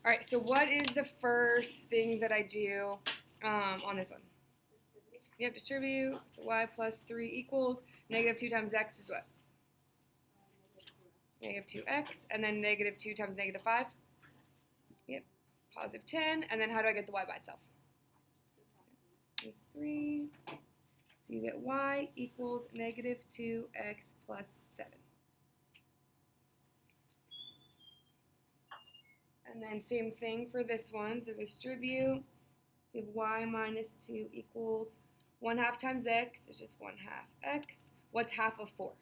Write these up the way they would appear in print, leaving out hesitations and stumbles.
All right, so what is the first thing that I do on this one? Yep, distribute. So y plus 3 equals negative 2 times x is what? Negative 2x, and then negative 2 times negative 5. Yep, positive 10. And then how do I get the y by itself? Is 3. So you get y equals negative 2x plus 7. And then same thing for this one. So distribute. So you have y minus 2 equals 1/2 times x. It's just 1/2 x. What's half of 4?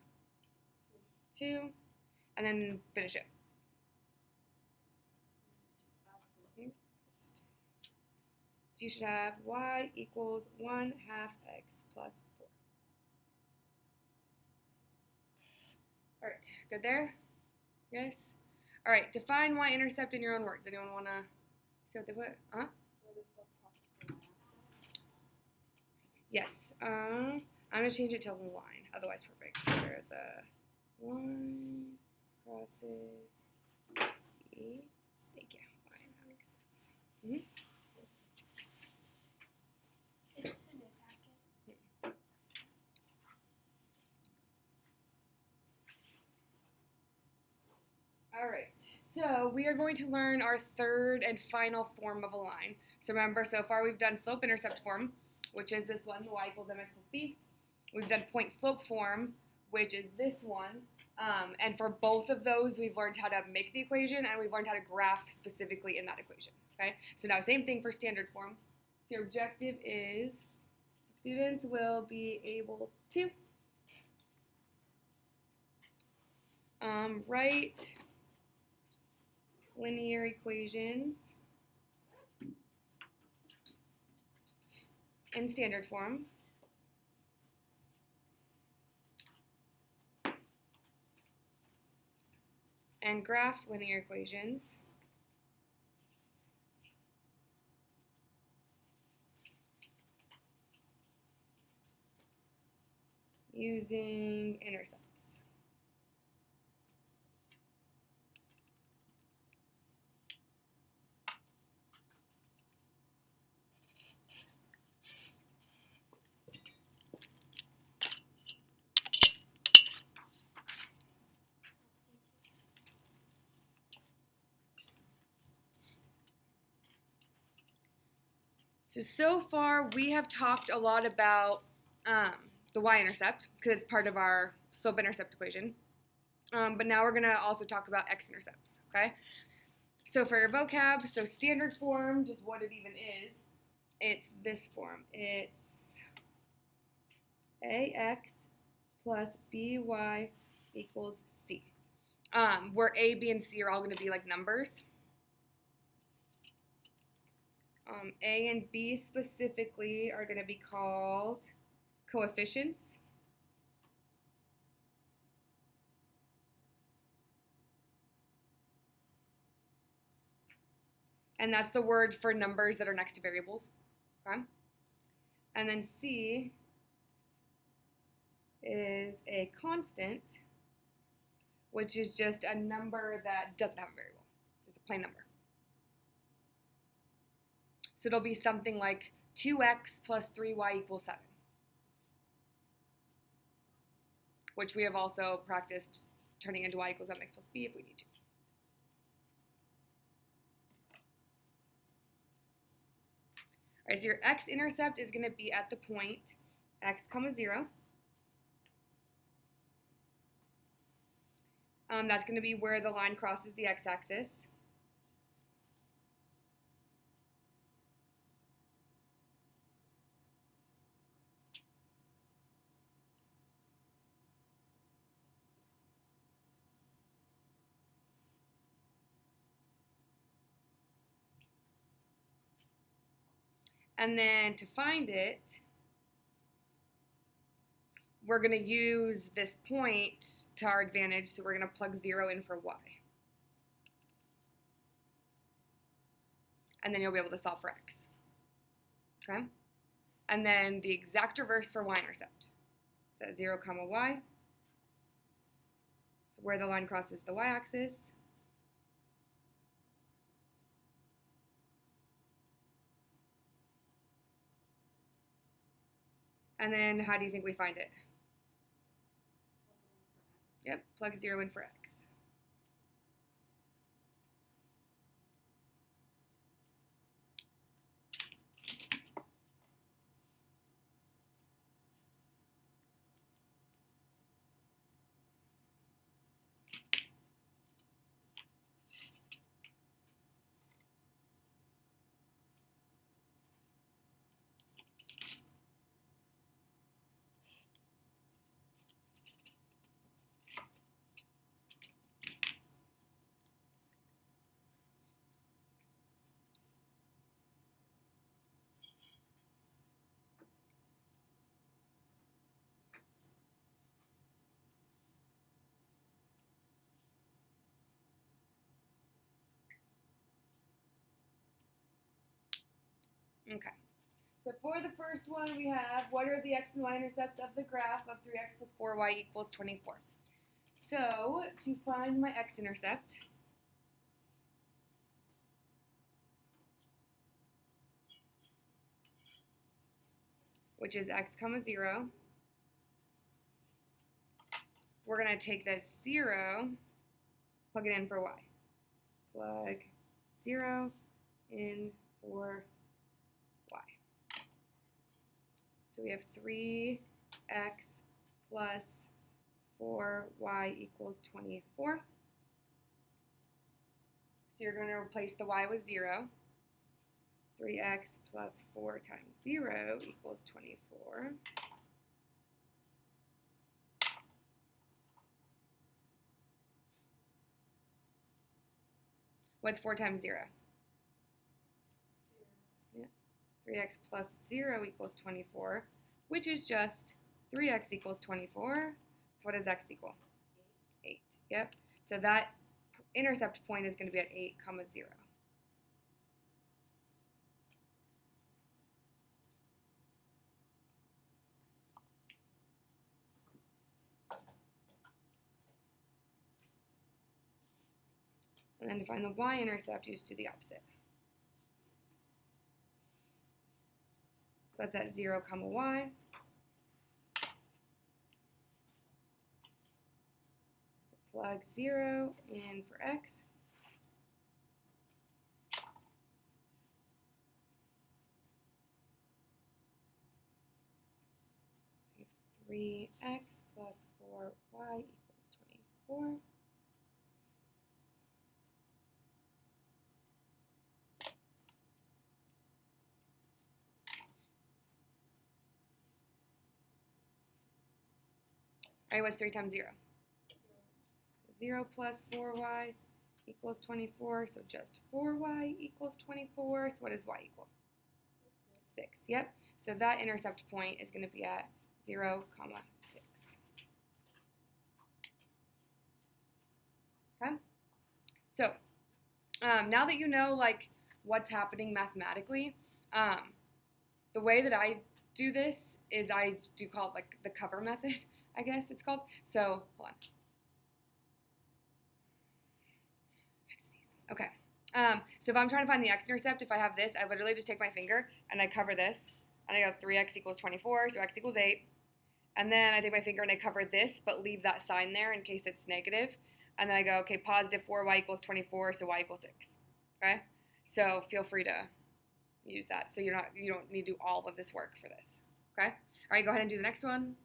2. And then finish it. So you should have y equals 1/2 x plus 4. All right, good there? Yes? All right, define y-intercept in your own words. Anyone want to see what they put? Huh? Yes. I'm going to change it to line, otherwise perfect. Where the line crosses E. Thank you. Line, that makes sense. Mm-hmm. All right, so we are going to learn our third and final form of a line. So remember, so far we've done slope-intercept form, which is this one, y equals mx plus b. We've done point-slope form, which is this one. And for both of those, we've learned how to make the equation, and we've learned how to graph specifically in that equation. Okay, so now same thing for standard form. So your objective is students will be able to write linear equations in standard form and graph linear equations using intercepts. So far we have talked a lot about the y-intercept because it's part of our slope-intercept equation. But now we're going to also talk about x-intercepts, okay? So for your vocab, so standard form, just what it even is, it's this form. It's ax plus by equals c. Where a, b, and c are all going to be like numbers. A and B specifically are going to be called coefficients. And that's the word for numbers that are next to variables. Okay? And then C is a constant, which is just a number that doesn't have a variable, just a plain number. So it'll be something like 2x plus 3y equals 7, which we have also practiced turning into y equals mx plus b if we need to. All right, so your x-intercept is going to be at the point x comma 0. That's going to be where the line crosses the x-axis. And then to find it, we're going to use this point to our advantage, so we're going to plug 0 in for y. And then you'll be able to solve for x. Okay? And then the exact reverse for y-intercept. So 0 comma y. So where the line crosses the y-axis. And then how do you think we find it? Yep, plug 0 in for x. Okay. So for the first one, we have, what are the x and y intercepts of the graph of 3x plus 4y equals 24? So to find my x-intercept, which is x comma 0, we're going to take this 0, plug it in for y. Plug 0 in for y. So we have 3x plus 4y equals 24. So you're going to replace the y with 0. 3x plus 4 times 0 equals 24. What's 4 times 0? Yeah. 3x plus 0 equals 24, which is just 3x equals 24. So what does x equal? 8. Yep. So that intercept point is going to be at 8 comma 0. And then to find the y-intercept, you just do the opposite. So that's at 0 comma y. Plug 0 in for x. So we have 3x plus 4y equals 24. All right, what's 3 times 0? 0 plus 4y equals 24, so just 4y equals 24. So what does y equal? 6. Yep. So that intercept point is going to be at 0 comma 6. Okay? So now that you know like what's happening mathematically, the way that I do this is I do call it like the cover method, I guess it's called. So hold on. Okay. So if I'm trying to find the x-intercept, if I have this, I literally just take my finger and I cover this, and I go 3x equals 24, so x equals 8. And then I take my finger and I cover this, but leave that sign there in case it's negative. And then I go, okay, positive 4y equals 24, so y equals 6. Okay? So feel free to use that. So you don't need to do all of this work for this. Okay? All right, go ahead and do the next one.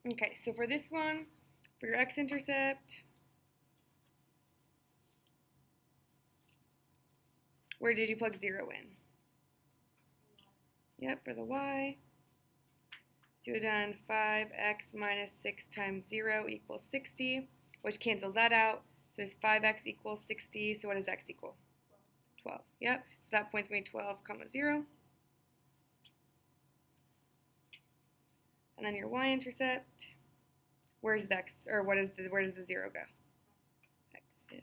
Okay, so for this one, for your x-intercept, where did you plug 0 in? Yep, for the y. So we've done 5x minus 6 times 0 equals 60, which cancels that out. So there's 5x equals 60, so what does x equal? 12. Yep, so that point's going to be 12, comma 0. And then your y-intercept, where's the x, or where does the 0 go? X, yeah.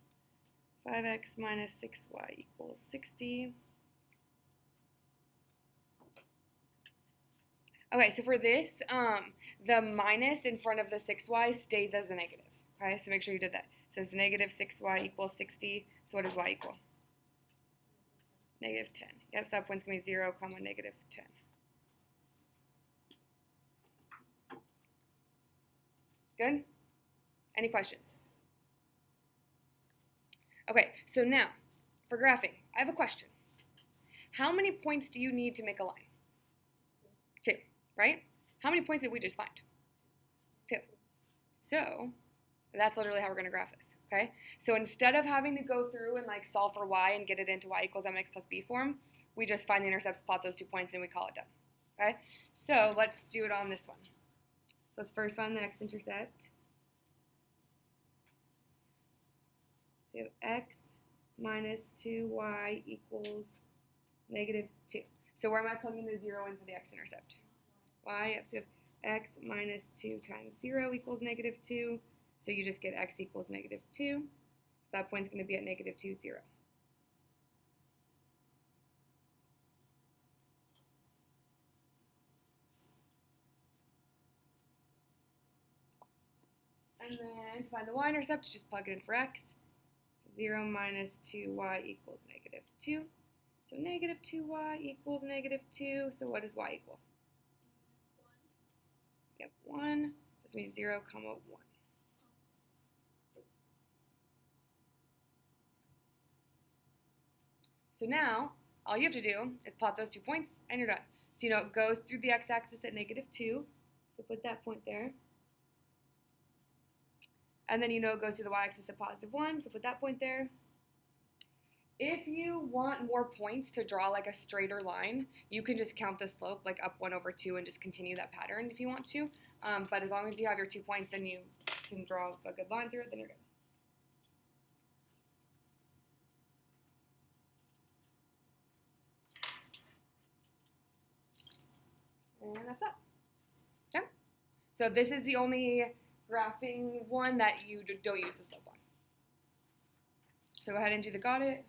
5x minus 6y equals 60. Okay, so for this, the minus in front of the 6y stays as a negative. Okay, so make sure you did that. So it's negative 6y equals 60. So what does y equal? Negative 10. Yep, so that point's going to be 0, comma, negative 10. Good? Any questions? Okay, so now, for graphing, I have a question. How many points do you need to make a line? 2, right? How many points did we just find? 2. So that's literally how we're going to graph this, okay? So instead of having to go through and like solve for y and get it into y equals mx plus b form, we just find the intercepts, plot those 2 points, and we call it done, okay? So let's do it on this one. So let's first find the next intercept. So x minus 2y equals negative 2. So where am I plugging the 0 in for the x-intercept? Y, yep, so we have x minus 2 times 0 equals negative 2. So you just get x equals negative 2. So that point's going to be at negative 2, 0. And then to find the y-intercept, just plug it in for x. So 0 minus 2y equals negative 2. So negative 2y equals negative 2. So what does y equal? 1. Yep, 1. This means 0, comma 1. So now, all you have to do is plot those 2 points, and you're done. So you know it goes through the x-axis at negative 2. So put that point there. And then you know it goes to the y-axis at positive 1, so put that point there. If you want more points to draw like a straighter line, you can just count the slope like up 1 over 2 and just continue that pattern if you want to. But as long as you have your 2 points and you can draw a good line through it, then you're good. And that's that. Okay? So this is the only graphing one that you don't use the slope on. So go ahead and do the got it.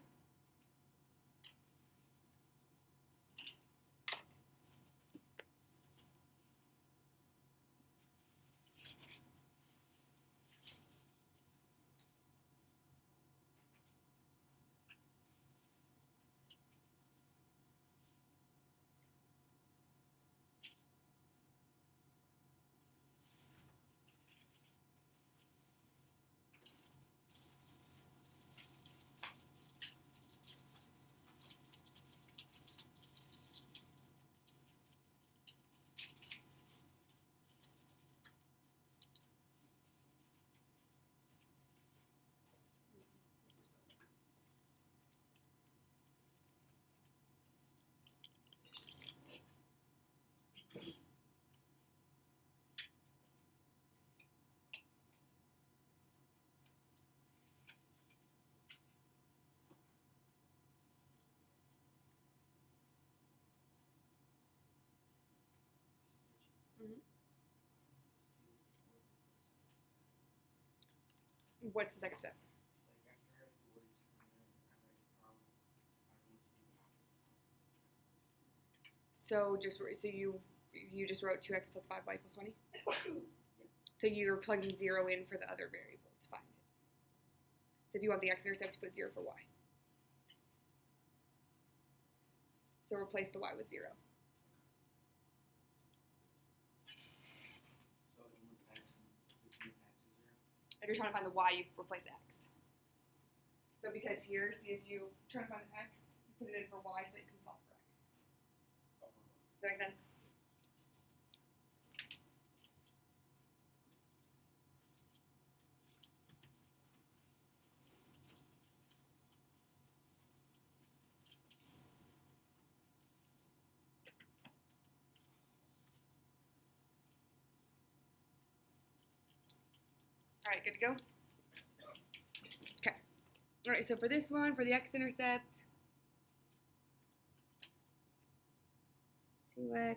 What's the second step? So you just wrote 2x plus 5y equals 20? So you're plugging 0 in for the other variable to find it. So if you want the x-intercept, you put 0 for y. So replace the y with 0. If you're trying to find the y, you replace the x. So because here, see if you try to find the x, you put it in for y so that you can solve for x. Does that make sense? right, good to go? Okay. All right, so for this one, for the x-intercept, 2x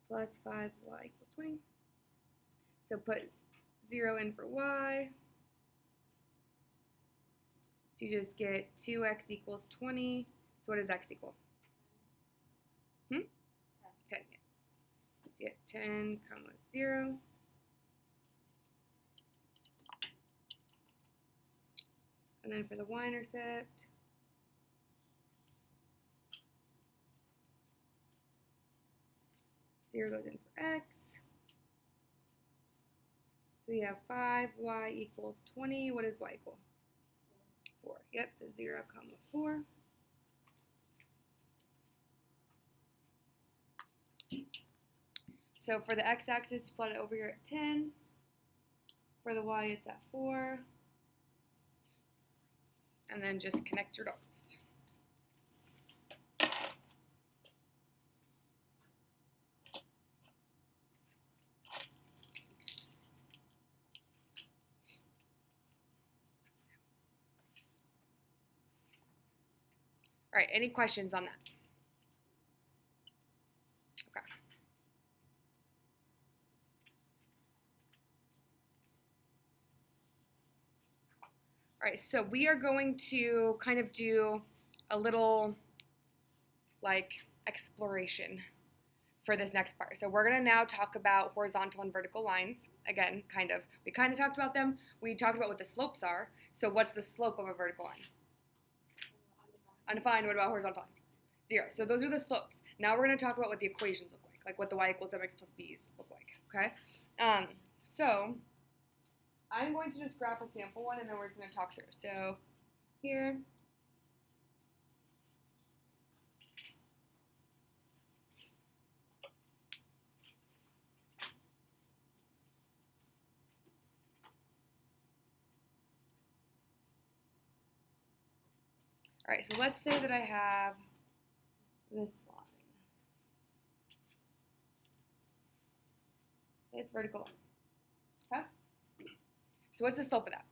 plus 5y equals 20. So put 0 in for y. So you just get 2x equals 20. So what does x equal? 10. 10, yeah. So you get 10 comma 0. And then for the y-intercept, zero goes in for x. So we have 5y equals 20. What does y equal? 4. Yep, so 0 comma 4. So for the x-axis, plot it over here at 10. For the y, it's at 4. And then just connect your dots. All right, any questions on that? Okay. All right, so we are going to kind of do a little like exploration for this next part. So we're going to now talk about horizontal and vertical lines. Again, we kind of talked about them. We talked about what the slopes are. So what's the slope of a vertical line? Undefined. What about horizontal line? 0. So those are the slopes. Now we're going to talk about what the equations look like what the y equals mx plus b's look like, okay? So I'm going to just graph a sample one, and then we're just going to talk through. So here, all right, so let's say that I have this line. It's vertical line, okay? So what's the slope of that?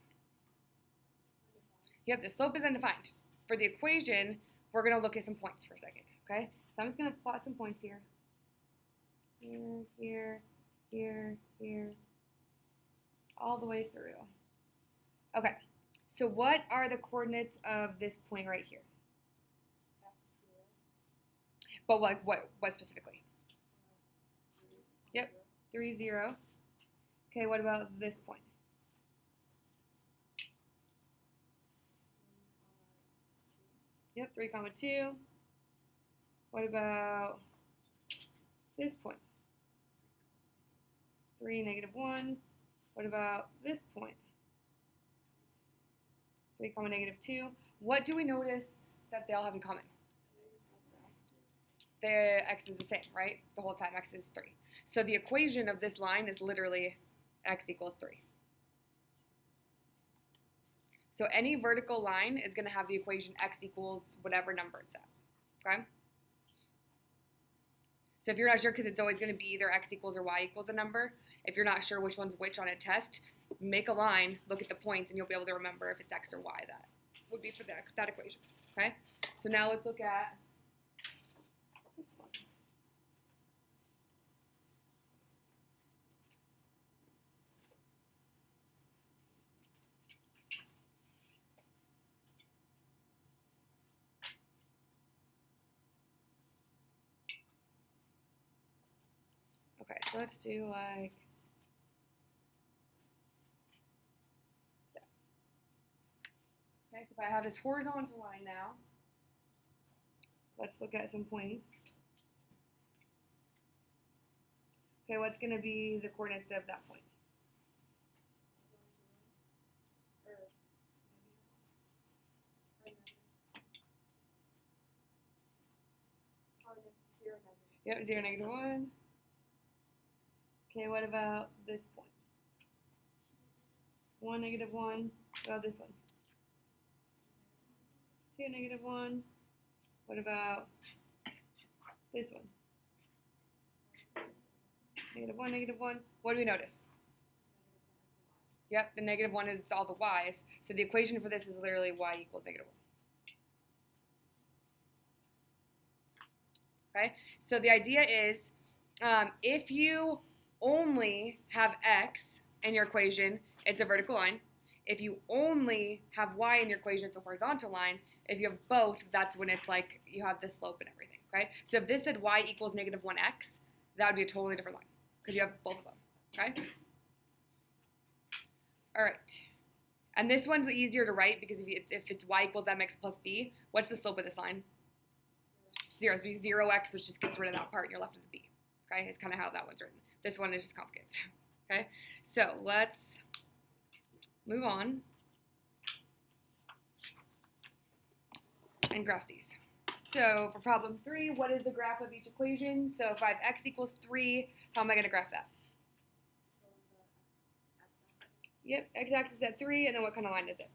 Yep, the slope is undefined. For the equation, we're going to look at some points for a second, okay? So I'm just going to plot some points here. Here, here, here, here, all the way through. Okay, so what are the coordinates of this point right here? But what specifically? Yep, 3, 0. Okay, what about this point? Yep, 3, 2. What about this point? 3, -1. What about this point? 3, -2. What do we notice that they all have in common? The x is the same, right? The whole time x is 3. So the equation of this line is literally x equals 3. So any vertical line is going to have the equation x equals whatever number it's at, okay? So if you're not sure, because it's always going to be either x equals or y equals a number, if you're not sure which one's which on a test, make a line, look at the points, and you'll be able to remember if it's x or y that would be for that equation, okay? So now let's look at this one. Okay, so let's do like that. Okay, so if I have this horizontal line now, let's look at some points. Okay, what's going to be the coordinates of that point? Yep, 0, -1. Okay, what about this point? 1, -1. What about this one? 2, -1. What about this one? -1, -1. What do we notice? Yep, the negative 1 is all the y's. So the equation for this is literally y equals negative 1. Okay, so the idea is if you only have x in your equation, it's a vertical line. If you only have y in your equation, it's a horizontal line. If you have both, that's when it's like you have the slope and everything, right? So if this said y equals negative 1x, that would be a totally different line because you have both of them, okay? All right. And this one's easier to write because if it's y equals mx plus b, what's the slope of this line? 0. It's be 0x, which just gets rid of that part, and you're left with the b. Okay? It's kind of how that one's written. This one is just complicated. Okay? So let's move on and graph these. So for problem 3, what is the graph of each equation? So if I have x equals 3, how am I going to graph that? Yep, x-axis at 3, and then what kind of line is it?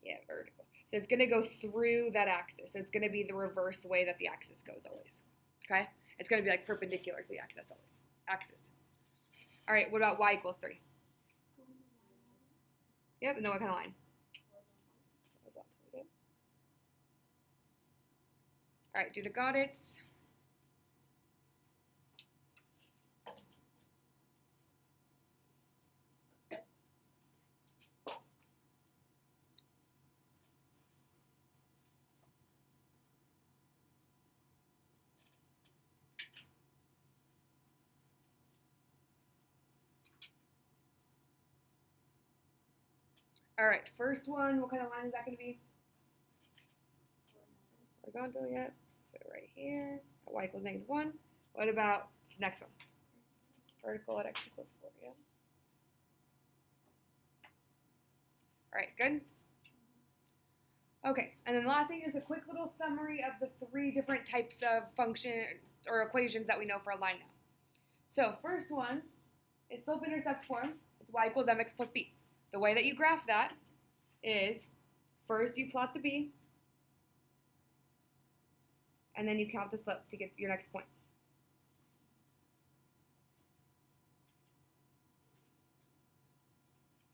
Yeah, vertical. So it's going to go through that axis. So it's going to be the reverse way that the axis goes always. Okay? It's going to be like perpendicular to the axis always. All right, what about y equals 3? Yep, and then what kind of line? Yep. All right, do the got it's. All right, first one, what kind of line is that going to be? Horizontal, yep. So right here, at y equals negative 1. What about this next one? Vertical at x equals 4, yeah. All right, good? Okay, and then the last thing is a quick little summary of the 3 different types of function or equations that we know for a line now. So first one is slope-intercept form. It's y equals mx plus b. The way that you graph that is first you plot the b, and then you count the slope to get to your next point.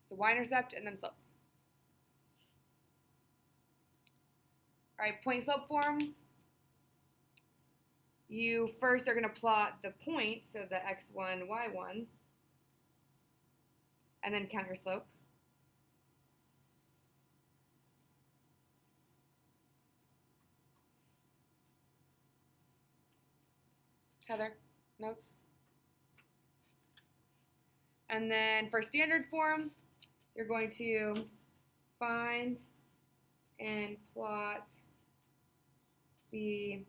So y-intercept and then slope. All right, point slope form. You first are going to plot the point, so the x1, y1, and then count your slope. Heather, notes? And then for standard form, you're going to find and plot the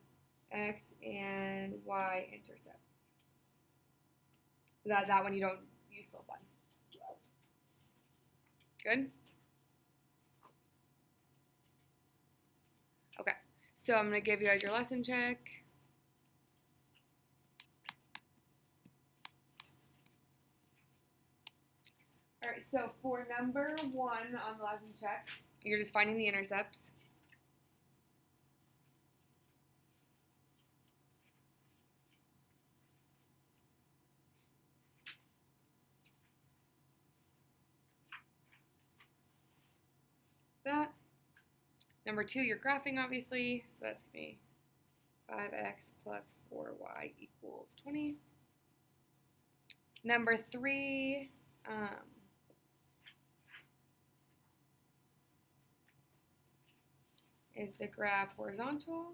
x and y intercepts. So that one you don't use slope on. Good? Okay, so I'm going to give you guys your lesson check. All right, so for number 1 on the lesson check, you're just finding the intercepts. That. Number 2, you're graphing, obviously, so that's going to be 5x plus 4y equals 20. Number 3, is the graph horizontal,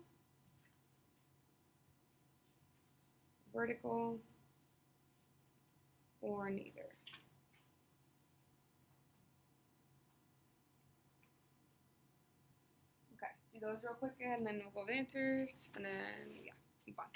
vertical, or neither? Okay, do those real quick and then we'll go over the answers, and then, yeah, move on.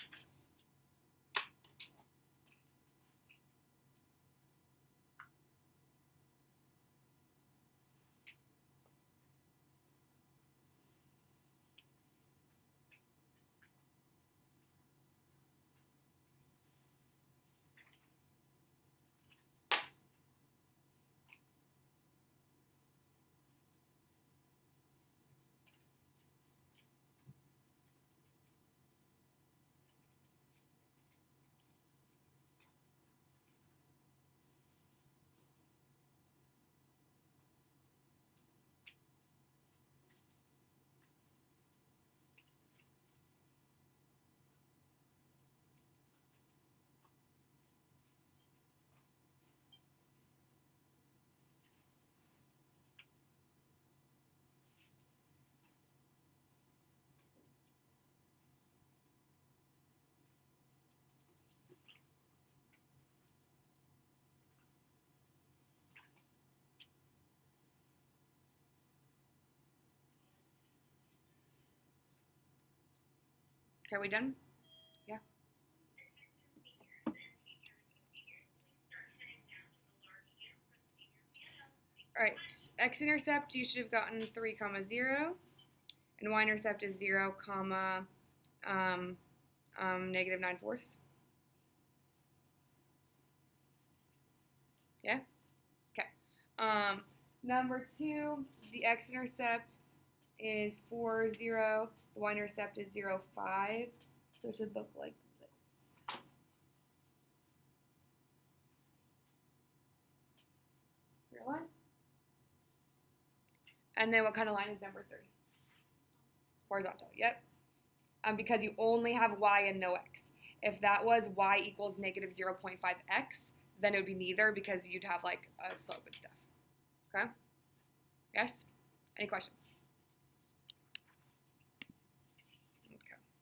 Okay, are we done? Yeah. All right, x-intercept, you should have gotten 3, 0. And y-intercept is 0, negative 9/4. Yeah? Okay. Number 2, the x-intercept is 4, 0. The y-intercept is 0, 5. So it should look like this. Real line? And then what kind of line is number 3? Horizontal. Yep. Because you only have y and no x. If that was y equals negative 0.5x, then it would be neither because you'd have like a slope and stuff. Okay? Yes? Any questions?